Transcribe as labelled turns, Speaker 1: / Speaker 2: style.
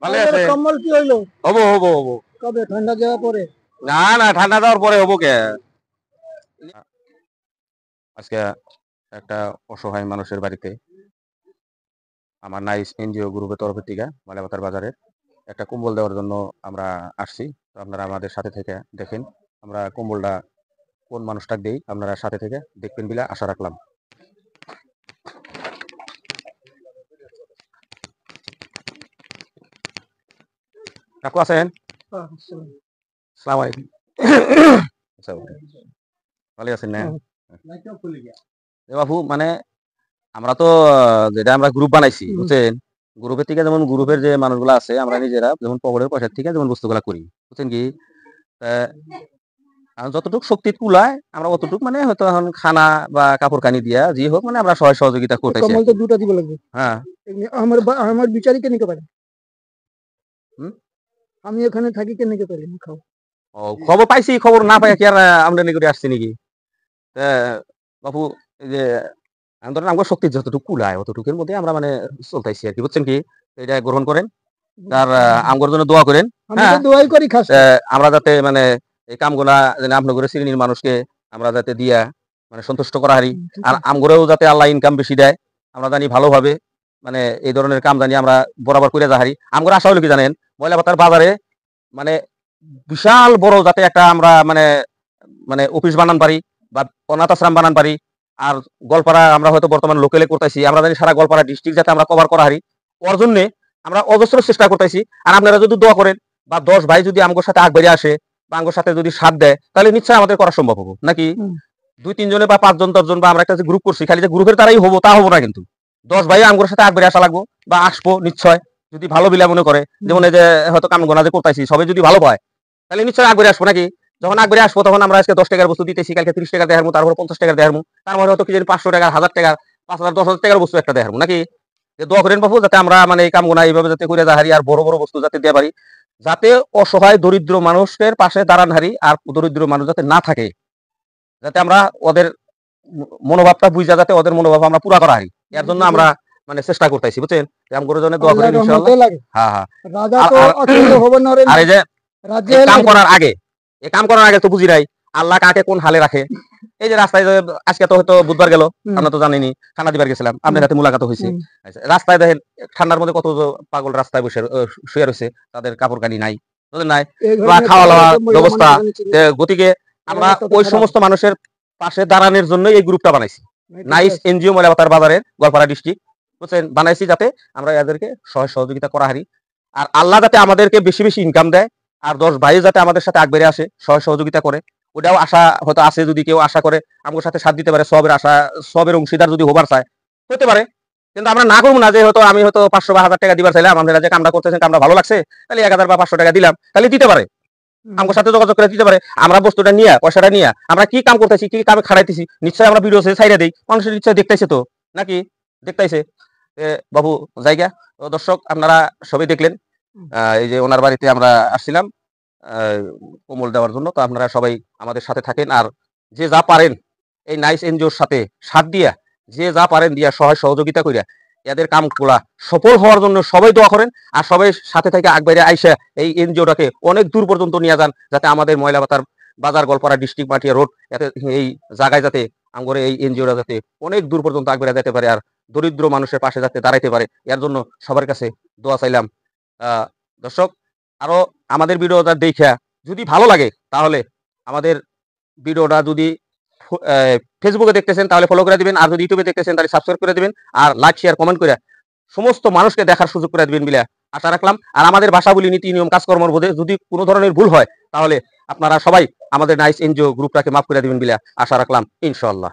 Speaker 1: ভালো আছে
Speaker 2: কম্বল কি হইলো?
Speaker 1: হবো হবো হবো
Speaker 2: কবে ঠান্ডা যাওয়া পরে?
Speaker 1: না না ঠান্ডা দেওয়ার পরে হবো কে আজকে একটা অসহায় মানুষের বাড়িতে আমার নাইস এনজিও গ্রুপের তরফ থেকে মালাবাতার বাজারে একটা কম্বল দেওয়ার জন্য আমরা আসছি। তো আপনারা আমাদের সাথে থেকে দেখেন আমরা কম্বলটা কোন মানুষটাকে দেই, আপনারা সাথে থেকে দেখবেন বলে আশা রাখলাম। কাকু আছেন? আসসালামু আলাইকুম। আচ্ছা ভালো আছেন না? বাবু মানে আমরা তো যেটা আমরা গ্রুপ বানাইছি বুঝছেন, গ্রুপের থেকে যেমন গ্রুপের যে মানুষগুলো আছে আমরা নিজেরা যেমন পকেটের পয়সা থেকে যেমন বস্তুগুলা করি বুঝছেন কি, যতটুকু শক্তি কুলায় আমরা অতটুকু মানে হয়তো এখন খানা বা কাপড় কানি দিয়া যে হোক মানে আমরা সহায় সহযোগিতা করতেছি।
Speaker 2: কম্বল তো দুটো দিব লাগবে।
Speaker 1: হ্যাঁ
Speaker 2: আমার বিচারি কে নিতে পারে? আমি এখানে থাকি কে নিতে পারি না? খাও।
Speaker 1: ও খবর পাইছি, খবর না পাই কি আর আমদানি করে আসছি নাকি? বাবু এই যে ধরেন আমার শক্তি যতটুকু কুলায় অতটুকুর মধ্যে আমরা মানে চলতেছি আর কি বুঝছেন কি, এটা গ্রহণ করেন তার আমগর জন্য দোয়া করেন। হ্যাঁ
Speaker 2: দোয়াই করি খাস।
Speaker 1: আমরা যাতে মানে এই কামগুলা আপনাদের শ্রেণীর মানুষকে আমরা যাতে দিয়া মানে সন্তুষ্ট করা হারি, আর আমগরেও যাতে আল্লাহ ইনকাম বেশি দেয় আমরা জানি ভালোভাবে মানে এই ধরনের কাম জানি আমরা বরাবর করে যাহারি। আমগর আশা হলো কি জানেন, ময়লাপাতার বাজারে মানে বিশাল বড় যাতে একটা আমরা মানে মানে অফিস বানান পারি বা অনাথ আশ্রম বানান পারি। আর গোলপাড়া আমরা হয়তো বর্তমান লোকেলে করতেছি, আমরা জানি সারা গোলপাড়া ডিস্ট্রিক্ট যাতে আমরা কভার করা হারি, ওর জন্য আমরা অজস্র চেষ্টা করতেছি। আর আপনারা যদি দোয়া করেন বা 10 ভাই যদি আমার সাথে আগ বেরিয়ে আসে বা আমার সাথে যদি সাথ দেয় তাহলে নিশ্চয়ই আমাদের করা সম্ভব হবো নাকি? 2-3 জনে বা 5 জন 10 জন বা আমরা একটা যে গ্রুপ করছি খালি যে গ্রুপের দ্বারাই হবো তা হবো না, কিন্তু 10 ভাই আমার সাথে আগ বেরিয়ে আসা লাগবো বা আসবো নিশ্চয়। যদি ভালো বিলা মনে করে যেমন এই যে হয়তো কাম গোনা যে করতেছি সবাই যদি ভালো পায় তাহলে নিশ্চয়ই আগ বেরিয়ে আসবো নাকি? যখন আগ বেরিয়ে আসবো তখন আমরা আজকে 10 টাকার বস্তু দিতেছি, কালকে 30 টাকা দেখাবো, তারপর 50 টাকা দেখাবো, তারপরে হয়তো কি জানি 500 টাকা 1000 টাকা 5000 10,000 টাকার বস্তু একটা দেখাবো নাকি? দোয়া করেন বাবু যাতে আমরা মানে এই কাম গোনা এইভাবে যাতে করে যাহারি আর বড় বড় বস্তু যাতে দিতে পারি, যাতে অসহায় দরিদ্র মানুষের পাশে দাঁড়ান হারি আর দরিদ্র মানুষ যাতে না থাকে, যাতে আমরা ওদের মনোভাবটা বুঝা যাতে ওদের মনোভাব আমরা পুরা করা হারি, এর জন্য আমরা মানে চেষ্টা করতেছি বুঝছেন। আমগুলোর জন্য দোয়া করেন ইনশাআল্লাহ। হ্যাঁ হ্যাঁ আর এই যে কাম করার আগে এই কাম করার আগে তো বুঝি নাই আল্লাহ কাকে কোন হালে রাখে। এই যে রাস্তায় আজকে তো হয়তো বুধবার গেল, আমরা তো জানিনি, খানা দিবার গেছিলাম, আপনার সাথে মুলাকাত হয়েছে। রাস্তায় দেখেন ঠান্ডার মধ্যে কত পাগল রাস্তায় বসে শুয়ে রয়েছে, তাদের কাপড় কানি নাই নাই বা খাওয়া দাওয়া ব্যবস্থা। গতিকে আমরা ওই সমস্ত মানুষের পাশে দাঁড়ানোর জন্য এই গ্রুপটা বানাইছি, নাইস এনজিও ময়লাপাতার বাজারের গোয়ালপাড়া ডিস্ট্রিক্ট বুঝছেন, বানাইছি যাতে আমরা এদেরকে সহায় সহযোগিতা করা হারি। আর আল্লাহ যাতে আমাদেরকে বেশি বেশি ইনকাম দেয় আর 10 ভাই যাতে আমাদের সাথে আগ বেড়ে আসে সহায় সহযোগিতা করে, ওটাও আশা হয়তো আছে। যদি কেউ আশা করে আমার সাথে সাথ দিতে পারে, সবের আশা সবের অংশীদার যদি হবার চায় হতে পারে, কিন্তু আমরা না করবো না যে হয়তো আমি হয়তো 500 বা 1000 টাকা দিবার চাইলাম, আপনারা যে কামটা করতেছেন কামটা ভালো লাগছে তাহলে 1000 বা 500 টাকা দিলাম, তাহলে দিতে পারে, আমার সাথে যোগাযোগ করে দিতে পারে। আমরা বস্তুটা নিয়ে পয়সাটা নিয়ে আমরা কি কাম করতেছি কি কামে খাড়াইতেছি নিশ্চয়ই আমরা ভিডিও ছাইড়া দিই, মানুষের নিশ্চয় দেখতেছে তো নাকি? দেখতেছে বাবু জায়গা। দর্শক আপনারা সবাই দেখলেন এই যে ওনার বাড়িতে আমরা আসছিলাম কোমল দেওয়ার জন্য। তো আপনারা সবাই আমাদের সাথে থাকেন আর যে যা পারেন এই নাইস এনজিওর সাথে সাথ দিয়া যে যা পারেন দিয়া সহায় সহযোগিতা করিয়া এদের কামগুলা সফল হওয়ার জন্য সবাই দোয়া করেন। আর সবাই সাথে থেকে আগবাইরে আইসা এই এনজিওটাকে অনেক দূর পর্যন্ত নিয়ে যান, যাতে আমাদের ময়লাপাতার বাজার গোয়ালপাড়া ডিস্ট্রিক্ট মাটিয়া রোড এতে এই জায়গায় যাতে আমগরে এই এনজিওটা যাতে অনেক দূর পর্যন্ত আগবাইরে যেতে পারে আর দরিদ্র মানুষের পাশে যাতে দাঁড়াইতে পারে, এর জন্য সবার কাছে দোয়া চাইলাম। দর্শক আরো আমাদের ভিডিওটা দেখা যদি ভালো লাগে তাহলে আমাদের ভিডিওটা যদি ফেসবুকে দেখতেছেন তাহলে ফলো করে দিবেন, আর যদি ইউটিউবে দেখতেছেন তাহলে সাবস্ক্রাইব করে দিবেন, আর লাইক শেয়ার কমেন্ট করে সমস্ত মানুষকে দেখার সুযোগ করে দিবেন বলে আশা রাখলাম। আর আমাদের ভাষাবলী নীতি নিয়ম কাজকর্মের মধ্যে যদি কোনো ধরনের ভুল হয় তাহলে আপনারা সবাই আমাদের নাইস এনজিও গ্রুপটাকে মাফ করে দিবেন বলে আশা রাখলাম ইনশাআল্লাহ।